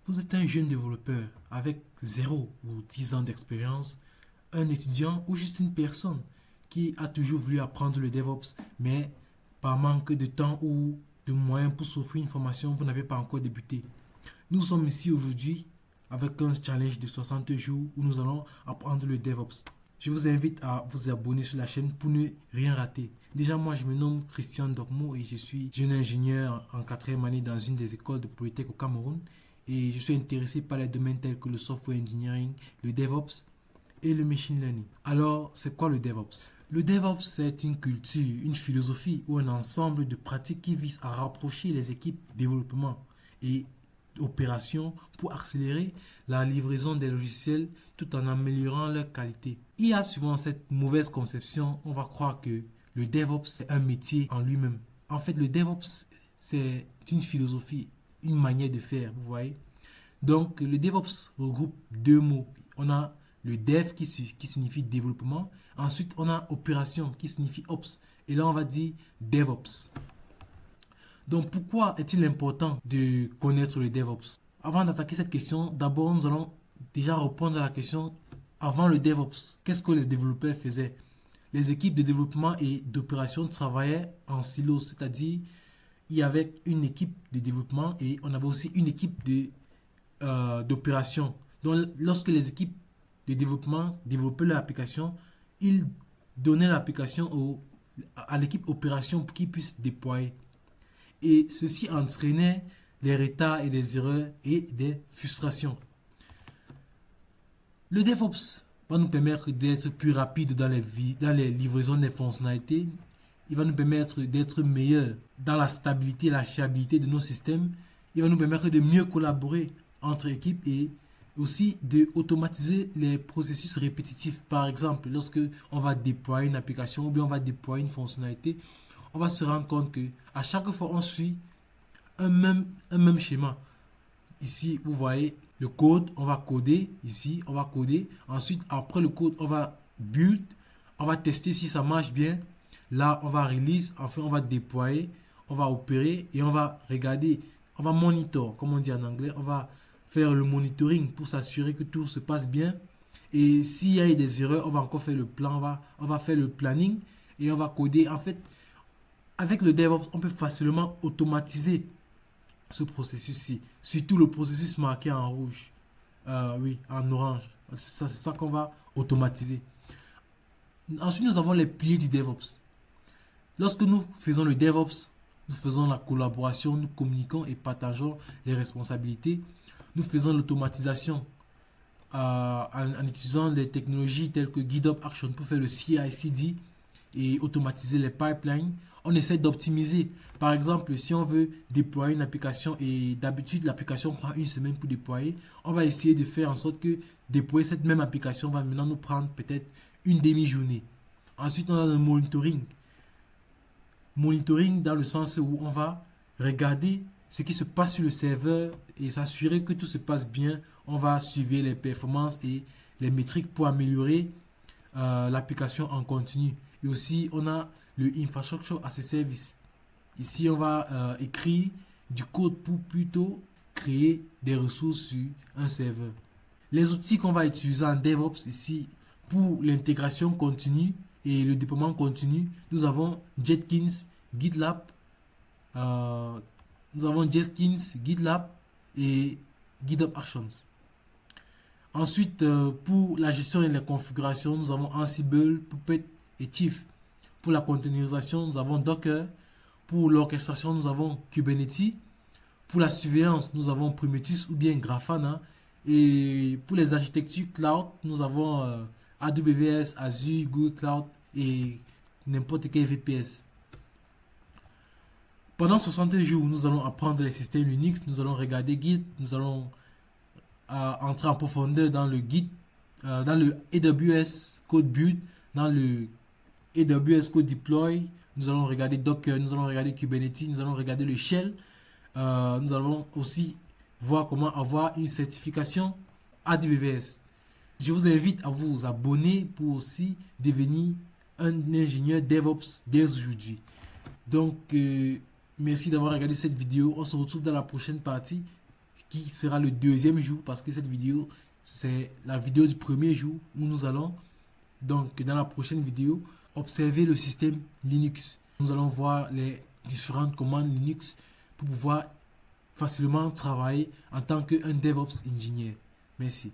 Vous êtes un jeune développeur avec 0 ou 10 ans d'expérience, un étudiant ou juste une personne qui a toujours voulu apprendre le DevOps, mais par manque de temps ou de moyens pour s'offrir une formation, vous n'avez pas encore débuté. Nous sommes ici aujourd'hui avec un challenge de 60 jours où nous allons apprendre le DevOps. Je vous invite à vous abonner sur la chaîne pour ne rien rater. Déjà, moi, je me nomme Christian Dokmo et je suis jeune ingénieur en 4e année dans une des écoles de Polytech au Cameroun. Et je suis intéressé par les domaines tels que le software engineering, le DevOps et le machine learning. Alors, c'est quoi le DevOps? Le DevOps, c'est une culture, une philosophie ou un ensemble de pratiques qui visent à rapprocher les équipes développement et opérations pour accélérer la livraison des logiciels tout en améliorant leur qualité. Il y a souvent cette mauvaise conception, on va croire que le DevOps c'est un métier en lui-même. En fait, le DevOps c'est une philosophie, une manière de faire, vous voyez. Donc, le DevOps regroupe 2 mots. On a le dev qui signifie développement. Ensuite, on a opération qui signifie ops. Et là, on va dire DevOps. Donc, pourquoi est-il important de connaître le DevOps? Avant d'attaquer cette question, d'abord, nous allons déjà répondre à la question avant le DevOps. Qu'est-ce que les développeurs faisaient? Les équipes de développement et d'opération travaillaient en silos, c'est-à-dire il y avait une équipe de développement et on avait aussi une équipe d'opération. Donc, lorsque les équipes de développement développaient leur application, ils donnaient l'application à l'équipe opération pour qu'ils puissent déployer. Et ceci entraînait des retards et des erreurs et des frustrations. Le DevOps va nous permettre d'être plus rapide dans les livraisons des fonctionnalités. Il va nous permettre d'être meilleur dans la stabilité et la fiabilité de nos systèmes. Il va nous permettre de mieux collaborer entre équipes et aussi d'automatiser les processus répétitifs. Par exemple, lorsque on va déployer une application ou bien on va déployer une fonctionnalité, on va se rendre compte que à chaque fois on suit un même schéma. Ici, vous voyez le code, on va coder. Ici, on va coder. Ensuite, après le code, on va build. On va tester si ça marche bien. Là, on va release. Enfin, on va déployer. On va opérer et on va regarder. On va monitor, comme on dit en anglais. On va faire le monitoring pour s'assurer que tout se passe bien. Et s'il y a des erreurs, on va encore faire le plan. On va faire le planning et on va coder. En fait, avec le DevOps, on peut facilement automatiser ce processus-ci. Surtout le processus marqué en rouge. Oui, en orange. C'est ça qu'on va automatiser. Ensuite, nous avons les piliers du DevOps. Lorsque nous faisons le DevOps, nous faisons la collaboration, nous communiquons et partageons les responsabilités. Nous faisons l'automatisation en utilisant les technologies telles que GitHub Action pour faire le CI/CD et automatiser les pipelines. On essaie d'optimiser. Par exemple, si on veut déployer une application et d'habitude l'application prend une semaine pour déployer, on va essayer de faire en sorte que déployer cette même application va maintenant nous prendre peut-être une demi-journée. Ensuite, on a le monitoring. Monitoring dans le sens où on va regarder ce qui se passe sur le serveur et s'assurer que tout se passe bien. On va suivre les performances et les métriques pour améliorer l'application en continu. Et aussi, on a le Infrastructure as a Service. Ici, on va écrire du code pour plutôt créer des ressources sur un serveur. Les outils qu'on va utiliser en DevOps ici pour l'intégration continue et le déploiement continu, nous avons Jenkins, GitLab, GitLab et GitHub Actions. Ensuite, pour la gestion et la configuration, nous avons Ansible, Puppet et Chief. Pour la containerisation, nous avons Docker. Pour l'orchestration, nous avons Kubernetes. Pour la surveillance, nous avons Prometheus ou bien Grafana. Et pour les architectures cloud, nous avons AWS, Azure, Google Cloud et n'importe quel VPS. Pendant 60 jours, nous allons apprendre les systèmes Linux, nous allons regarder Git, nous allons entrer en profondeur dans le Git, dans le AWS Code Build, dans le AWS Code Deploy, nous allons regarder Docker, nous allons regarder Kubernetes, nous allons regarder le Shell. Nous allons aussi voir comment avoir une certification AWS. Je vous invite à vous abonner pour aussi devenir un ingénieur DevOps dès aujourd'hui. Donc, merci d'avoir regardé cette vidéo. On se retrouve dans la prochaine partie qui sera le deuxième jour, parce que cette vidéo, c'est la vidéo du premier jour où nous allons, donc dans la prochaine vidéo, observer le système Linux. Nous allons voir les différentes commandes Linux pour pouvoir facilement travailler en tant qu'un DevOps ingénieur. Merci.